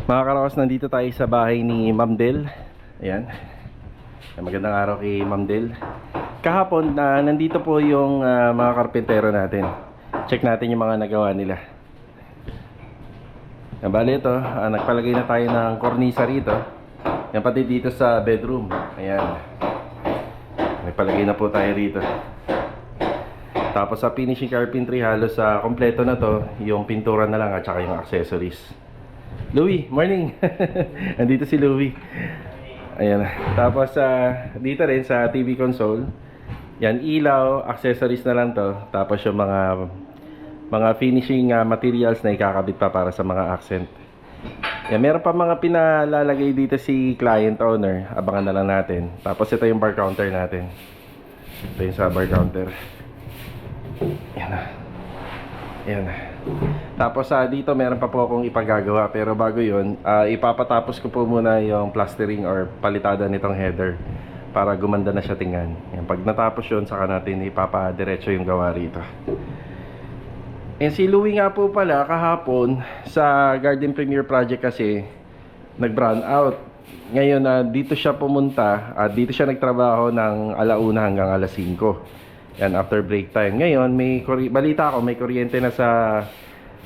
Mga karaos, nandito tayo sa bahay ni Ma'am Del. Ayan. Magandang araw kay Ma'am Del. Kahapon, nandito po yung mga karpentero natin. Check natin yung mga nagawa nila. Bali ito, nagpalagay na tayo ng cornisa rito. Yan pati dito sa bedroom. Ayan. Nagpalagay na po tayo rito. Tapos sa finishing carpentry, halos kompleto na to. Yung pintura na lang at saka yung accessories. Louie, morning! Andito si Louie. Ayan. Tapos dito rin sa TV console, yan, ilaw, accessories na lang to. Tapos yung mga finishing materials na ikakabit pa para sa mga accent. Yan, meron pa mga pinalalagay dito si client owner. Abangan na lang natin. Tapos ito yung bar counter natin. Ito yung sa bar counter. Yan na. Yan na. Tapos dito meron pa po akong ipagagawa, pero bago yun, ipapatapos ko po muna yung plastering or palitada nitong header para gumanda na siya tingnan. Yan, pag natapos yun, saka natin ipapadiretso yung gawa rito. And si Louie nga po pala kahapon sa Garden Premier Project kasi nag-brown out. Ngayon dito siya pumunta at dito siya nagtrabaho ng 1:00 hanggang 5:00. Yan, after break time. Ngayon, balita ko, may kuryente na sa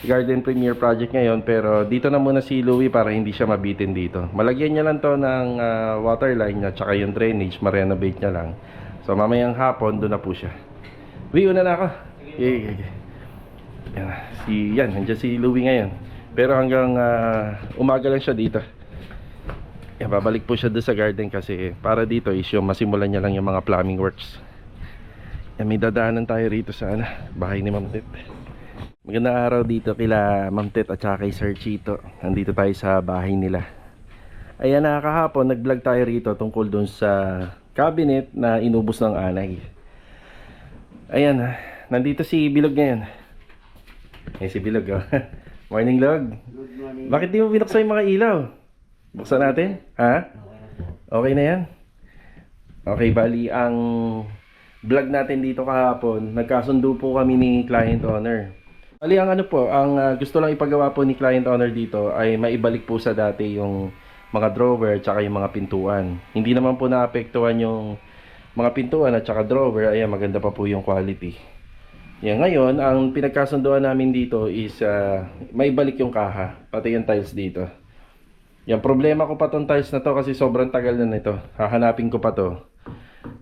Garden Premier Project ngayon. Pero dito na muna si Louie para hindi siya mabitin dito. Malagyan niya lang to ng water line niya, tsaka yung drainage, ma-renovate niya lang. So mamayang hapon, doon na po siya. Uy, una na ako. Yan, nandiyan si Louie ngayon. Pero hanggang umaga lang siya dito. Yan, babalik po siya doon sa garden kasi para dito is yung masimulan niya lang yung mga plumbing works. Yan, may dadaanan tayo rito sa bahay ni Ma'am Tet. Magandang araw dito kila Ma'am Tet at saka kay Sir Chito. Nandito tayo sa bahay nila. Ayan, kahapon nag-vlog tayo rito tungkol dun sa cabinet na inubos ng anay. Ayan, nandito si Bilog ngayon. Ayan si Bilog, oh. Morning, Log. Good morning. Bakit di mo binuksan yung mga ilaw? Buksan natin? Ha? Okay na yan? Okay, bali ang vlog natin dito kahapon, nagkasundo po kami ni client owner. Bali ang ang gusto lang ipagawa po ni client owner dito ay maibalik po sa dati yung mga drawer at saka yung mga pintuan. Hindi naman po naapektuhan yung mga pintuan at saka drawer, ayan, maganda pa po yung quality. Yan, ngayon, ang pinagkasunduan namin dito is maibalik yung kaha, pati yung tiles dito. Yan, problema ko pa tong tiles na to kasi sobrang tagal na nito. Hahanapin ko pa to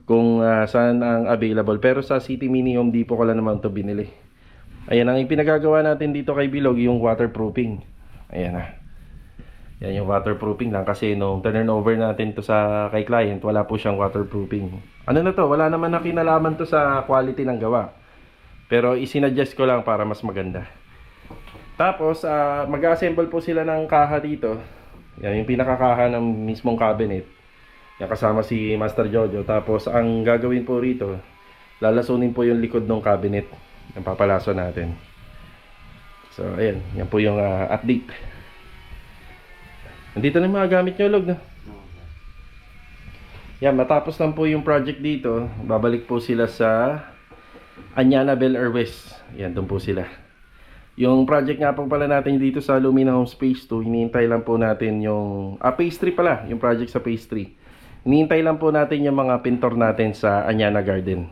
kung saan ang available, pero sa City Mini Home Depot ko lang naman to binili. Ayan, ang pinagagawa natin dito kay Bilog yung waterproofing. Ayan na. Yan yung waterproofing lang kasi nung turnover natin to sa kay client, wala po siyang waterproofing. Ano na to, wala naman na kinalaman to sa quality ng gawa, pero isinadjust ko lang para mas maganda. Tapos mag-assemble po sila ng kaha dito. Yan yung pinakakaha ng mismong cabinet. Yan, kasama si Master Jojo. Tapos ang gagawin po rito, lalasunin po yung likod ng cabinet. Yung papalaso natin. So ayan, yan po yung update. Nandito na yung mga gamit nyo, Log, no? Yan, matapos lang po yung project dito, babalik po sila sa Anyana Bel Air West. Yan, doon po sila. Yung project nga po pala natin dito sa Lumina Home Space 2, hinihintay lang po natin yung Phase 3 pala, yung project sa Phase 3. Hinihintay lang po natin yung mga pintor natin sa Anyana Garden.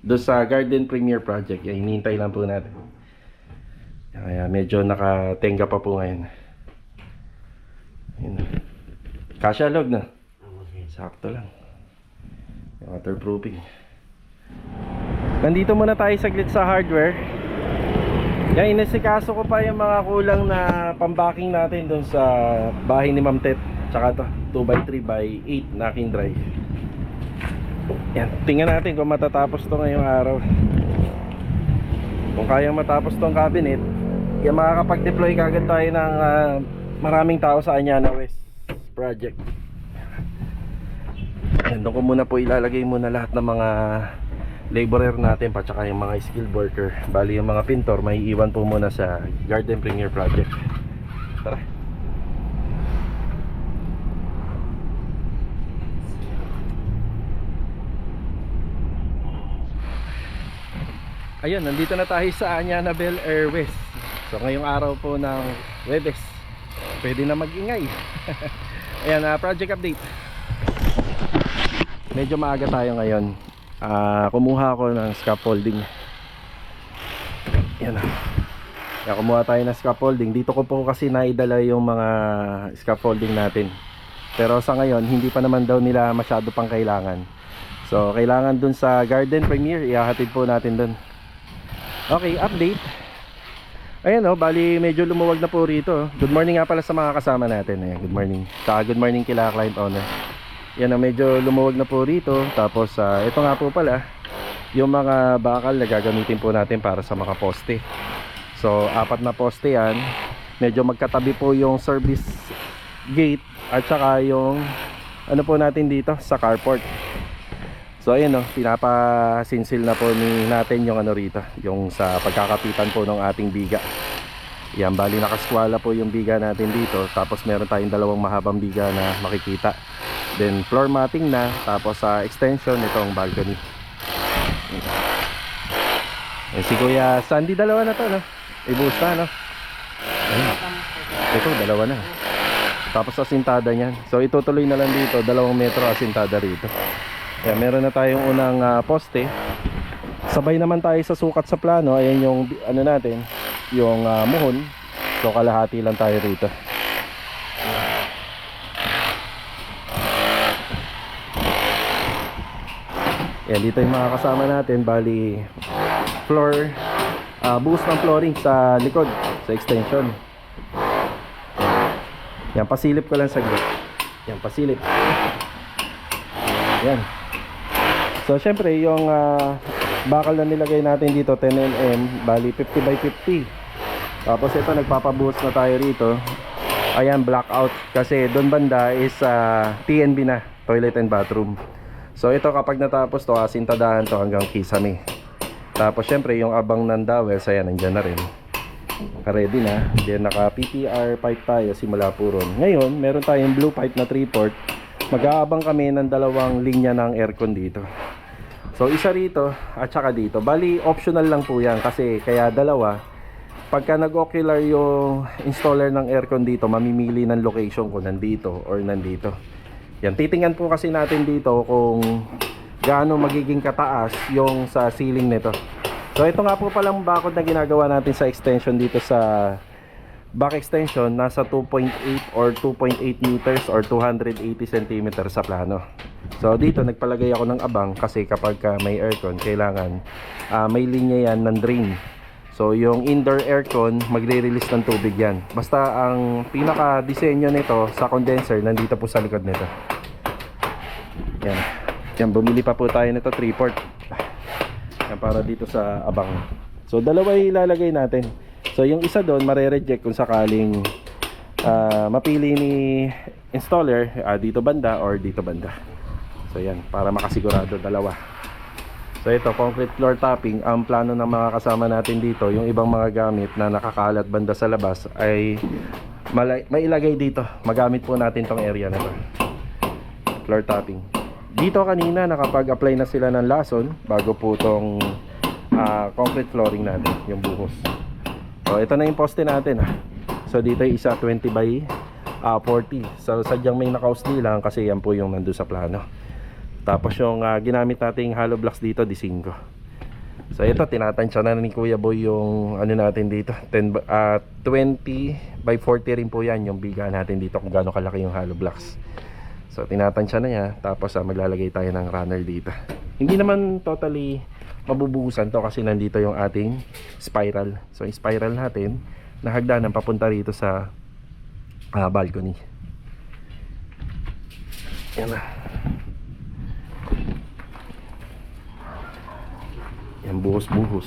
Doon sa Garden Premier Project. Yan, hinihintay lang po natin. Kaya medyo nakatenga pa po ngayon. Ayun. Kasya, Log, na? Sakto lang. Waterproofing. Nandito muna tayo saglit sa hardware. Yan, inasikaso ko pa yung mga kulang na pambacking natin doon sa bahay ni Ma'am Tet. Tsaka to 2x3x8 na king drive. Yan, tingnan natin kung matatapos to ngayong araw. Kung kayang matapos tong cabinet, yan, makakapag-deploy kagad tayo ng maraming tao sa Anyana West project. Yan, doon ko muna po ilalagay muna lahat ng mga laborer natin, pa tsaka yung mga skilled worker. Bali yung mga pintor may iwan po muna sa Garden Premier Project. Tara. Ayun, nandito na tayo sa Anyana Bel Air West. So ngayong araw po ng Webes, pwede na mag-ingay. Ayan, project update. Medyo maaga tayo ngayon. Kumuha ako ng scaffolding. Ayan. Kaya kumuha tayo ng scaffolding. Dito ko po kasi naidala yung mga scaffolding natin. Pero sa ngayon, hindi pa naman daw nila masyado pang kailangan. So, kailangan dun sa Garden Premier, ihahatid po natin dun. Okay, update. Ayan bali medyo lumuwag na po rito. Good morning nga pala sa mga kasama natin. Ayan, good morning. Saka good morning kila client owner. Yan medyo lumuwag na po rito. Tapos ito nga po pala yung mga bakal na gagamitin po natin para sa mga poste. So 4 na poste yan. Medyo magkatabi po yung service gate at saka yung ano po natin dito sa carport. So ayan pinapasinsil na po natin yung rito, yung sa pagkakapitan po ng ating biga. Yan, bali nakaskwala po yung biga natin dito. Tapos meron tayong dalawang mahabang biga na makikita. Then floor matting na. Tapos sa extension itong balcony. Si Kuya Sandy, dalawa na to ibuhos na Ayan. Ito, dalawa na. Tapos asintada niyan. So itutuloy na lang dito, 2 metro asintada rito. Kaya meron na tayong unang poste. Sabay naman tayo sa sukat sa plano. Ayan yung natin, yung muhon. So kalahati lang tayo rito. Ayan, dito yung mga kasama natin. Bali floor, buhos ng flooring sa likod, sa extension. Yan, pasilip ko lang saglit. Yan, pasilip. Yan. So syempre yung bakal na nilagay natin dito 10mm, bali 50 by 50. Tapos ito nagpapabuhos na tayo rito. Ayan, blackout kasi doon banda is TNB na, toilet and bathroom. So ito kapag natapos to, asintadahan to hanggang kisame. Tapos syempre yung abang ng dowels, ayan, nandyan na rin. Ready na. Then naka PPR pipe tayo simula po ron. Ngayon meron tayong blue pipe na 3/4. Mag-aabang kami ng 2 linya ng aircon dito. So isa rito at saka dito. Bali optional lang po yan kasi kaya 2. Pagka nag-ocular yung installer ng aircon dito, mamimili ng location kung nandito or nandito. Yan, titingnan po kasi natin dito kung gaano magiging kataas yung sa ceiling nito. So ito nga po palang bakod na ginagawa natin sa extension dito sa back extension, nasa 2.8 or 2.8 meters or 280 cm sa plano. So dito nagpalagay ako ng abang kasi kapag may aircon kailangan may linya yan ng drain. So yung indoor aircon magre-release ng tubig yan. Basta ang pinaka disenyo nito sa condenser nandito po sa likod nito. Yan. Yan, bumili pa po tayo nito 3/4. Yan, para dito sa abang. So dalawa ilalagay natin. So yung isa doon mare-reject kung sakaling mapili ni installer dito banda or dito banda. So yan, para makasigurado 2. So ito, concrete floor topping. Ang plano ng mga kasama natin dito, yung ibang mga gamit na nakakalat banda sa labas ay mailagay dito. Magamit po natin tong area na to. Floor topping. Dito kanina nakapag-apply na sila ng lason bago po tong concrete flooring natin, yung buhos. So ito na yung poste natin So dito yung isa 20 by 40. So sadyang may nakausli lang kasi yan po yung nandun sa plano. Tapos yung ginamit nating hollow blocks dito 15. So ito tinatansya na ni Kuya Boy yung natin dito 20 by 40 rin po yan yung biga natin dito kung gaano kalaki yung hollow blocks. So tinatansya na niya. Tapos maglalagay tayo ng runner dito. Hindi naman totally mabubuhusan to kasi nandito yung ating spiral. So yung spiral natin nahagdanan papunta rito sa balcony. Yan na. Yan, buhos-buhos.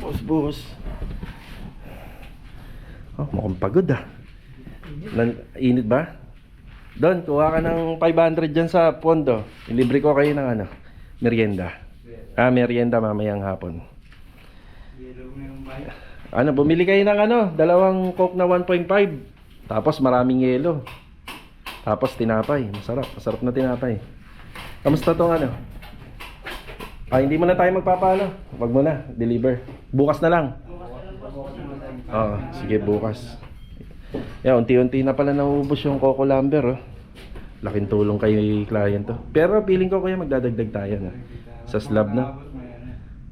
Buhos-buhos. Oh, mukhang pagod Init ba? Don, kuha ka ng 500 dyan sa pondo. Ilibre ko kayo ng merienda. Merienda mamayang hapon. Bumili kayo ng 2 Coke na 1.5. Tapos maraming yelo. Tapos tinapay. Masarap na tinapay. Kamusta tong hindi mo na tayo magpapaano. Wag mo na, deliver. Bukas na lang. Oo, sige bukas. Yan, unti-unti na pala nauubos yung Coco Lumber, oh. Laking tulong kay client to. Pero feeling ko kuya magdadagdag tayo na. Sa slab na.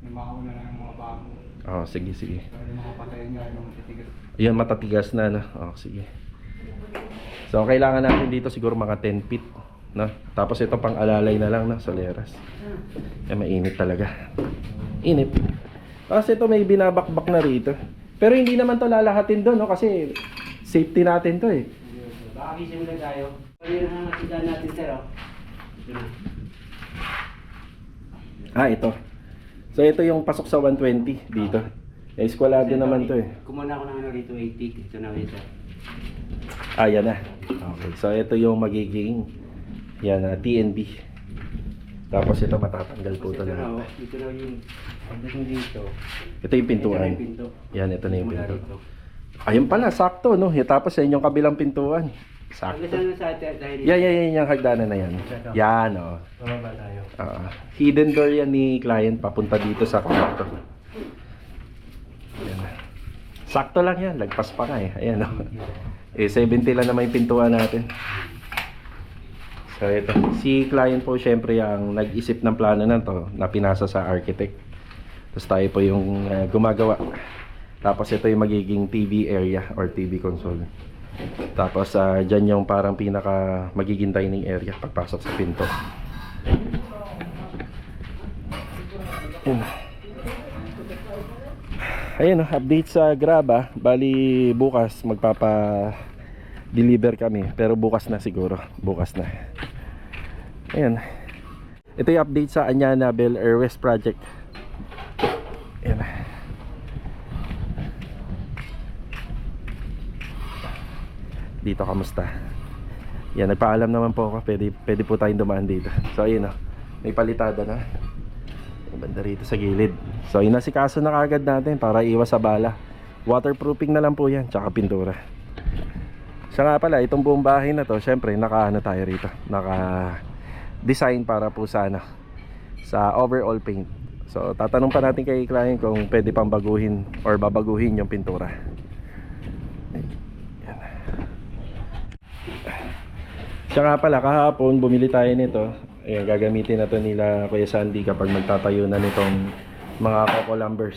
May mauna na yung mga bago. Oh, sige. Pero yung mga patayin nga yung matitigas. Yan, matatigas na, no? Oh, sige. So, kailangan natin dito siguro mga 10 feet, no? Tapos ito pang alalay na lang, no? Soleras. Yan, mainit talaga. Init. Tapos ito may binabakbak na rito. Pero hindi naman to lalahatin doon, no? Kasi safety natin to, eh. Baka kisimulan tayo. Ano yung nakakita natin, sir, oh? Ah, ito. So, ito yung pasok sa 120 dito. Eskwalado naman to, eh. Kumuna ako ng ano rito, 80. Ito na ito. Ah, yan na. Okay. So, ito yung magiging yan na TNB. Tapos ito matatanggal po ito Ito na, na. oh. Ito na yung pagdating dito. Ito yung pintuan. Ito na yung pinto. Yan, ito na yung Simula pinto. rito. Ayun pala, sakto, no? Tapos sa inyong kabilang pintuan. Hanggang Sakto. saan na sa atin dahil Yan, yung hagdanan na yan. Yan, oh. Bababa tayo. Hidden door yan ni client papunta dito sa kwarto. Yan. Sakto lang yan, lagpas pa nga eh. Ayan, oh. 70 lang naman yung pintuan natin. So ito, si client po syempre ang nag-isip ng plano na to na pinasa sa architect. Tapos tayo po yung gumagawa. Tapos ito yung magiging TV area or TV console. Tapos dyan yung parang pinaka magiging dining area pagpasok sa pinto. Ayun, update sa Graba. Bali bukas magpapa-deliver kami. Pero bukas na siguro. Bukas na. Ayan. Ito yung update sa Anyana Bel Air West project. Ayan. Dito kamusta? Yan, nagpaalam naman po ako. Pwede po tayong dumaan dito. So ayun, may palitada na. May banda rito sa gilid. So inasikaso na kagad natin para iwas sa bala. Waterproofing na lang po yan, tsaka pintura. Siya nga pala, itong buong bahay na to, syempre naka-ano tayo rito, naka-design para po sa ano, sa overall paint. So tatanong pa natin kay client kung pwede pang baguhin or babaguhin yung pintura. Yan. Siya nga pala, kahapon bumili tayo nito. Ayan, gagamitin na to nila Kuya Sandy kapag magtatayo na nitong mga Coco Lumbers.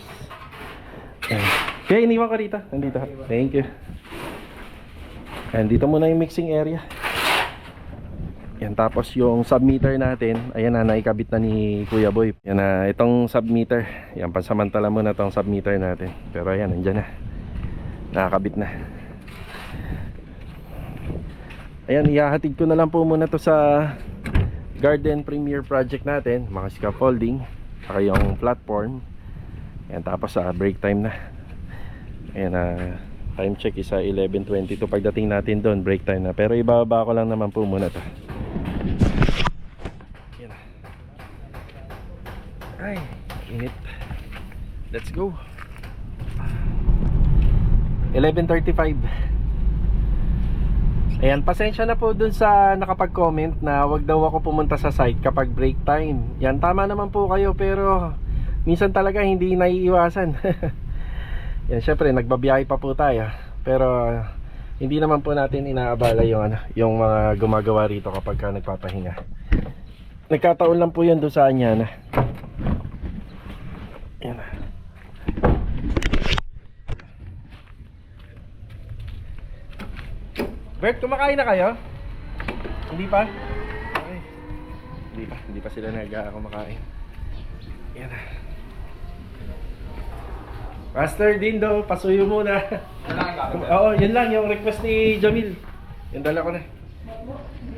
Ayan. Kaya iniwan ka rito, nandito. Thank you. And dito muna yung mixing area. Yan, tapos yung submeter natin, ayan na, naikabit na ni Kuya Boy. Yan na, itong submeter. Yan, pansamantala muna itong submeter natin. Pero ayan, nandyan na. Nakakabit na. Ayan, ihahatid ko na lang po muna to sa Garden Premier project natin. Mga scaffolding, saka yung platform. Ayan, tapos break time na. Ayan, time check is 11:22. Pagdating natin doon, break time na. Pero ibababa ko lang naman po muna to. Yan. Ay, init. Let's go. 11:35. Ayan, pasensya na po dun sa nakapag-comment na wag daw ako pumunta sa site kapag break time. Yan, tama naman po kayo, pero minsan talaga hindi naiiwasan. Yan, syempre nagbabiyahe pa po tayo. Pero hindi naman po natin inaabala yung mga gumagawa rito kapag nagpapahinga. Nagkataon lang po yan doon sa Anyana. Yan. Bert, kumakain na kayo? Hindi pa? Okay. Hindi pa sila kumakain. Yan. Master Dindo, pasuyo muna. Oo, yun lang yung request ni Jamil. Yung dala ko na.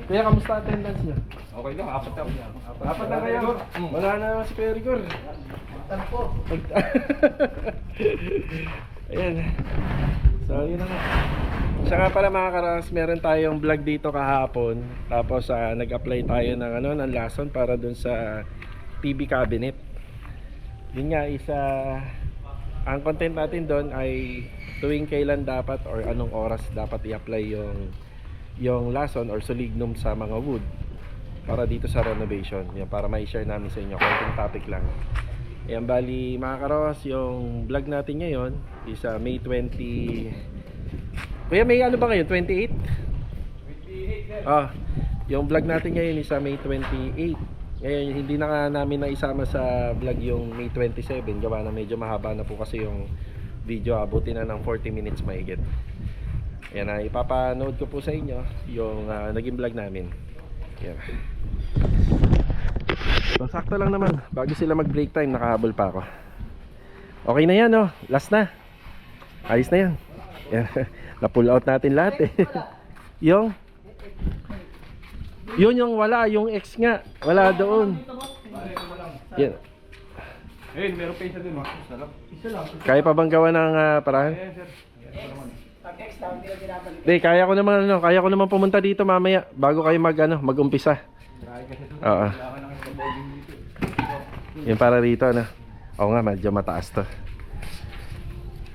Kuya, kamusta attendance nyo? Okay lang, apat na. Apat na kayo? Wala na si Kuya Rigor. po. Ayan. So, yun na nga. Siya nga pala mga karas, meron tayong vlog dito kahapon. Tapos nag-apply tayo ng lason para dun sa TV cabinet. Yun nga, ang content natin doon ay tuwing kailan dapat or anong oras dapat i-apply yung lason or solignum sa mga wood para dito sa renovation. Yan, para ma-share namin sa inyo, konting topic lang. Ayan, bali mga karos, yung vlog natin ngayon is May 20 Kuya, may ano ba ngayon? 28? Ah, yung vlog natin ngayon is sa May 28. Ngayon, hindi na nga namin naisama sa vlog yung May 27. Gawa na medyo mahaba na po kasi yung video. Abuti na ng 40 minutes mahigit. Ayan na, ipapanood ko po sa inyo yung naging vlog namin. Ayan. So, sakto lang naman. Bago sila mag-break time, nakahabol pa ako. Okay na yan, oh. Last na. Ayos na yan. Ayan. Na-pull out natin lahat eh. Yung yung wala, yung X nga. Wala doon. Yan. Eh, meron pa isa dun, ha? Sarap. Isa lang. Kaya pa bang gawa ng parahan? Eh, sir. Yan pa naman. Di, kaya ko naman pumunta dito mamaya bago kayo mag-umpisa. Dahil kasi ito, Oo. kailangan ng boarding dito. Yung para rito, ano. Oo nga, medyo mataas to.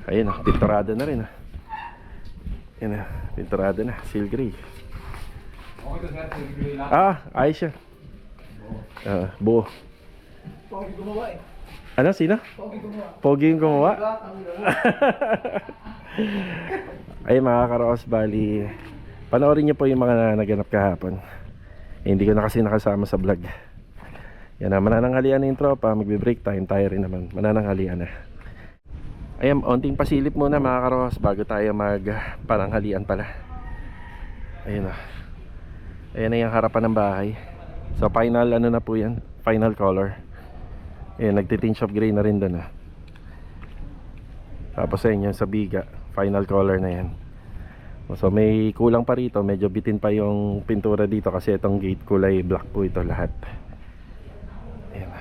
Ayun, oh, pinturado na rin, oh. Yan, oh, pinturado na, seal gray. Okay to, sir. Sige lang. Ayos siya. Buo. Pogi gumawa eh. Ano, sino? Pogi gumawa. Pogi yung gumawa? Ay, mga Karaos, bali panoorin niyo po yung mga naganap kahapon. Hindi ko na kasi nakasama sa vlog. Yan na, manananghalian na yung tropa. Magbe-break time, tayo rin naman. Manananghalian na. Ayan, onting pasilip muna mga Karaos bago tayo magpananghalian pala. Ayun na. Ayan na yung harapan ng bahay. So final ano na po yan, final color. Ayan, nagtitinge of gray na rin doon, ah. Tapos ayun yung sa biga, final color na yan. So may kulang pa rito, medyo bitin pa yung pintura dito kasi itong gate kulay black po ito lahat. Ayan.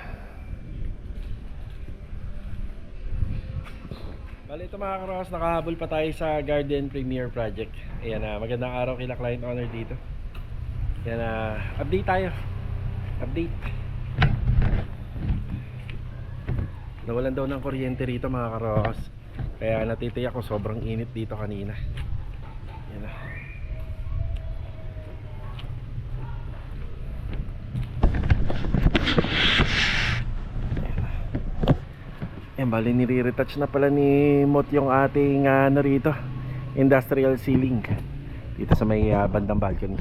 Bali ito mga Karaos, nakahabol pa tayo sa Garden Premier Project. Ayan na, magandang araw kila client owner dito. Ayan na, update tayo. Update. Nawalan daw ng kuryente rito mga Karaos. Kaya natitiyak ko sobrang init dito kanina. Yan na. Yan, bali nire-retouch na pala ni Mot yung ating ano rito, industrial ceiling dito sa may bandang balcony.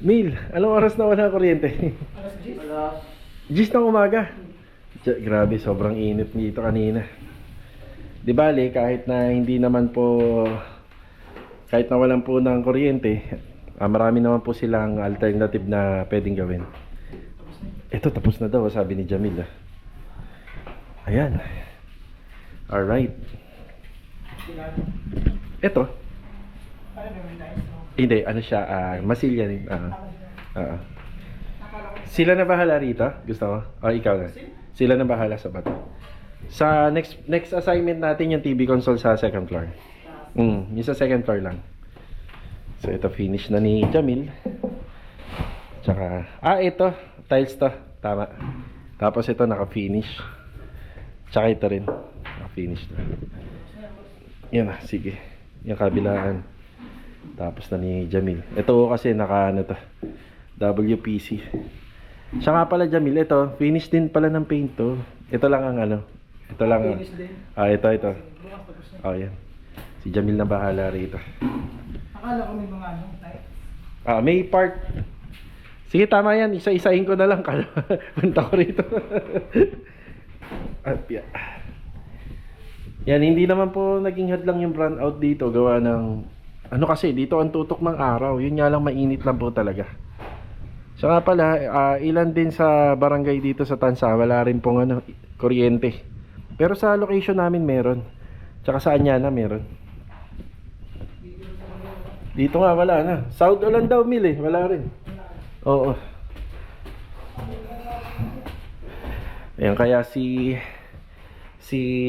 Neil, anong oras na wala kuryente? Gis ng umaga. Grabe, sobrang init dito kanina. Di bale, kahit na hindi naman po, kahit na walang po ng kuryente, marami naman po silang alternative na pwedeng gawin. Ito, tapos na daw, sabi ni Jamil. Ayan. Alright. Ito. Hindi, ano siya, masilya rin. Sila na bahala rito? Gusto mo? O ikaw na? Sila na bahala sa bato. Sa next assignment natin yung TV console sa second floor. Yung sa second floor lang. So ito finish na ni Jamil. Tsaka, ito, tiles to. Tama. Tapos ito naka-finish. Tsaka ito rin. Naka-finish na. Yan na, sige. Yung kabilaan. Tapos na ni Jamil. Ito kasi naka ano to, WPC. Siya nga pala Jamil, ito finish din pala ng paint to. Ito lang ang ano. Ito lang ang ito. Oh, yan. Si Jamil na bahala rito. Akala ko may mga ano, type. May part. Sige, tama yan. Isa-isahin ko na lang. Punta ko rito. Yan, hindi naman po naging hadlang yung brand out dito. Gawa ng ano kasi, dito ang tutok ng araw. Yun nga lang, mainit lang po talaga. So nga pala, ilan din sa barangay dito sa Tansa, wala rin pong ano, kuryente. Pero sa location namin meron. Tsaka sa Anyana meron. Dito nga wala na. South Ulan daw mil eh, wala rin. Oo. Ayan, kaya si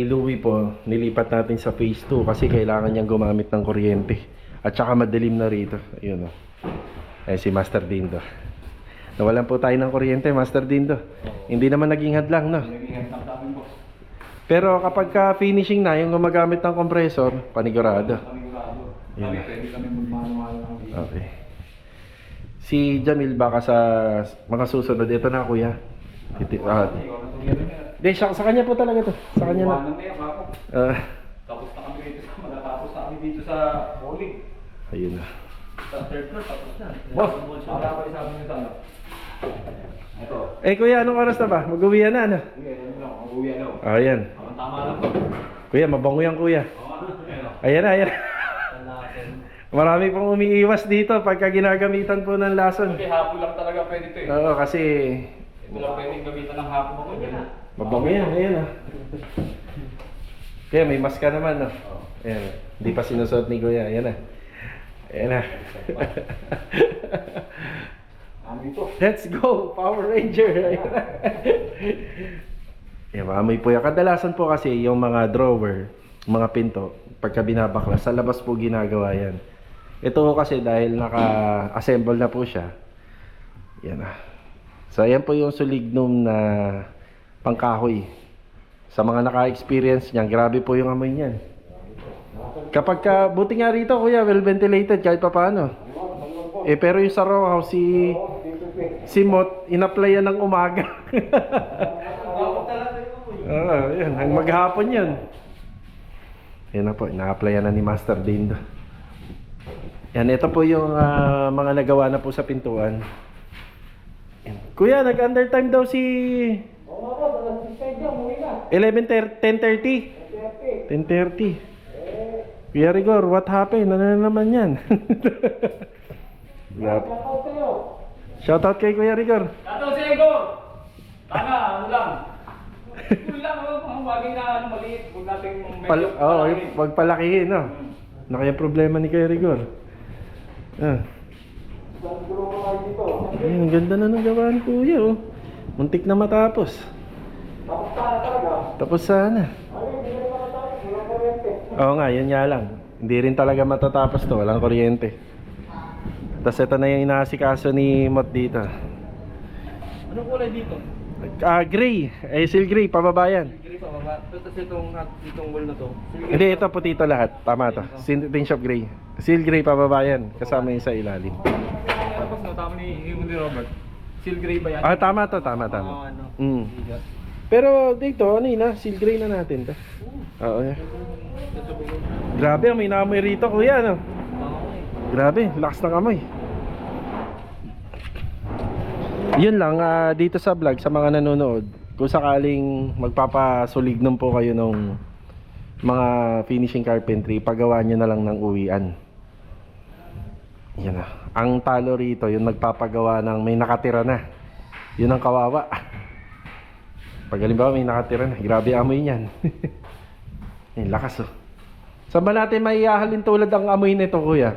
Louie po, nilipat natin sa phase 2 kasi kailangan niyang gumamit ng kuryente. At saka madilim na rito. Ayun o. Ayan si Master Dindo. Nawalan po tayo ng kuryente, Master Dindo. Hindi naman naging hadlang, no? Pero kapag ka-finishing na, yung gumagamit ng compressor, panigurado. Yun. Okay. Si Jamil baka sa mga susunod. Ito na, kuya. Di, sa kanya po talaga to. Sa kanya na. Iwanan na yan, ako. Ah, Tapos na kami dito. Matatapos na kami dito sa bowling. ayun na. Sa third floor, tapos na. Boss, para pa isabi nyo sa ano. Ito. Eh kuya, anong oras na ba? Mag-uwi na ano? Sige, ano lang. Mag-uwi ano. Ah, ayan. Ang tama lang to. Kuya, mabango yan kuya. Oo nga. Ano. Ayan na, ayan. Marami pong umiiwas dito pagka ginagamitan po ng lason. Kasi hapon lang talaga pwede ito eh. Oo, kasi Ito lang pwedeng gamitan ng hapon ako. Ganun. mabango yan, ayan ah. Kaya may mask ka naman, no? Ayan, hindi pa sinusuot ni kuya, ayan na. Ayan na. Amin to. Let's go, Power Ranger! Ayan na. Ayan, maamoy po yan. Kadalasan po kasi yung mga drawer, mga pinto, pagka binabaklas, sa labas po ginagawa yan. Ito po kasi dahil naka-assemble na po siya. Yan na. So, ayan po yung sulignum na pangkahoy. Sa mga naka-experience niyan, grabe po yung amoy niyan. Kapag ka, buti nga rito kuya, well ventilated kahit pa paano. Eh pero yung sa row house, si Mot, in-applyan ng umaga. Yan, ang maghapon yun. Yan na po, ina-applyan na ni Master Dindo. Yan, ito po yung mga nagawa na po sa pintuan. Yan. Kuya, nag-undertime daw si 10:30. 10:30. Kuya Rigor, what happened? Ano na naman yan? Shoutout kay Kuya Rigor. Tato sa Igor! Tanga, ano lang. Cool lang, mga bagay na ano, maliit. Huwag natin medyo Wag palakihin, no? Ano kaya problema ni Kuya Rigor? Ah. Ay, ang ganda na ng gawaan, Kuya, oh. Muntik na matapos. Tapos sana. Oo nga, yun nga lang. Hindi rin talaga matatapos to, walang kuryente. Tapos ito na yung inaasikaso ni Mot dito. Anong kulay dito? Gray. Seal gray, pababa yan. Gray pa, baba. Tapos itong wall na to. Hindi, ito puti ito lahat. Tama to. Tinge of gray. Seal gray, pababa yan. Kasama yung sa ilalim. Tapos no, tama ni Robert. Seal gray ba yan? Ah, tama to, tama. Ano? Pero dito, ano yun seal gray na natin to. Oo, yeah. Grabe, may naamoy rito, kuya, no? Grabe, lakas ng amoy. Yun lang, dito sa vlog, sa mga nanonood, kung sakaling magpapasulignom po kayo ng mga finishing carpentry, pagawa nyo na lang ng uwian. Yan na. Ang talo rito, yung nagpapagawa ng may nakatira na. Yun ang kawawa. Pag halimbawa may nakatira na, grabe amoy niyan. Yung lakas, oh. Saan ba natin maiahalin tulad ang amoy nito, kuya?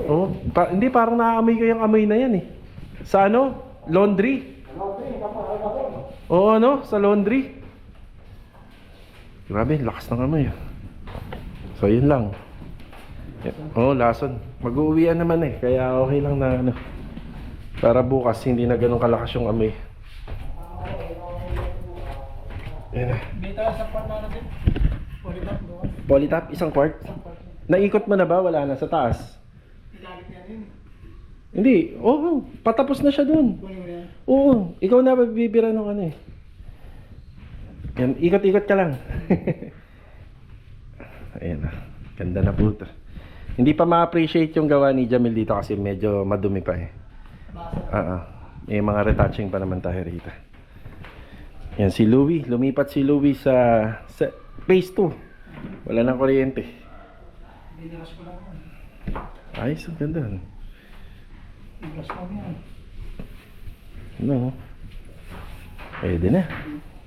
Oh, hindi, parang naaamoy ko yung amoy na yan eh. Sa ano? Laundry? Oo, no? Sa laundry. Grabe, lakas ng amoy. So, yun lang. Oh, lason. Mag-uuwian naman eh. Kaya okay lang na ano. Para bukas, hindi na ganun kalakas yung amoy. Yan na. Dito sa part na natin. Polytop doon. Polytop, isang quart. Naikot mo na ba? Wala na, sa taas. Ilalit niya din. Hindi, oo, patapos na siya dun. Oo, ikaw na bibira ng ano eh. Yan, ikot-ikot ka lang. Ayan na, ganda na po ito. Hindi pa ma-appreciate yung gawa ni Jamil dito kasi medyo madumi pa eh. May mga retouching pa naman tayo rito. Yan si Louie, lumipat si Louie sa phase 2. Wala nang kuryente. Ayos, ang ganda. No. Pwede na.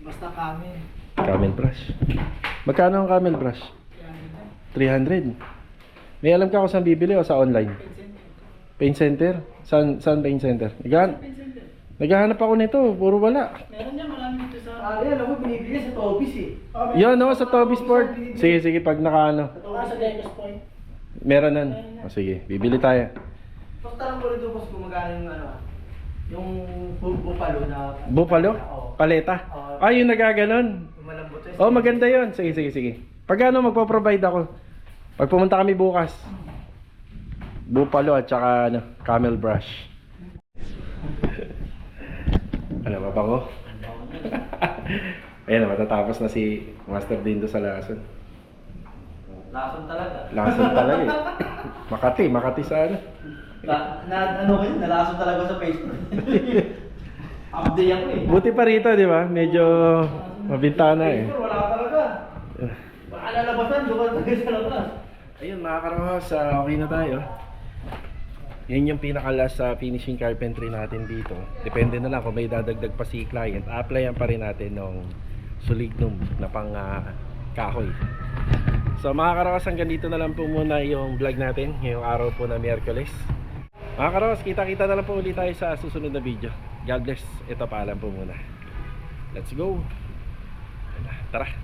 Basta kami. Camel brush. Magkano ang camel brush? 300. May alam ka kung saan bibili o sa online? Paint center? Saan paint center? Naghahanap ako nito, puro wala. Meron niya marami dito sa... yan, ako binibigay sa Tobis eh. Yan no, sa Toby Sport. Sige, pag nakaano. Sa Decos Point. Meron nun. O sige, bibili tayo. Pagtarang ko rin doon boss kung magkano yung ano, yung bupalo na... Buffalo? Paleta? Ah, yung nagaganon. Yung malambot. Oh, maganda yun. Sige. Pagkano magpo-provide ako? Pag pumunta kami bukas. Buffalo at saka ano, camel brush. Ano, mabango? Ayan, matatapos na si Master Dindo sa lason. Lason talaga. Lason talaga eh. Makati sa ano. Ano ko yun, nalason talaga sa Facebook. Update ako eh. Buti pa rito, di ba? Medyo mabintana eh. Facebook, wala ka talaga. Baka lalabasan, doon ka talaga sa labas. Ayun mga karohas, okay na tayo. Yan yung pinaka-last sa finishing carpentry natin dito. Depende na lang kung may dadagdag pa si client. Applyan pa rin natin ng solignum na pang kahoy. So mga karohas, hanggang dito na lang po muna yung vlog natin ngayong araw po na Miyerkules. Mga karohas, kita-kita na lang po ulit tayo sa susunod na video. God bless. Ito paalam po muna. Let's go. Tara.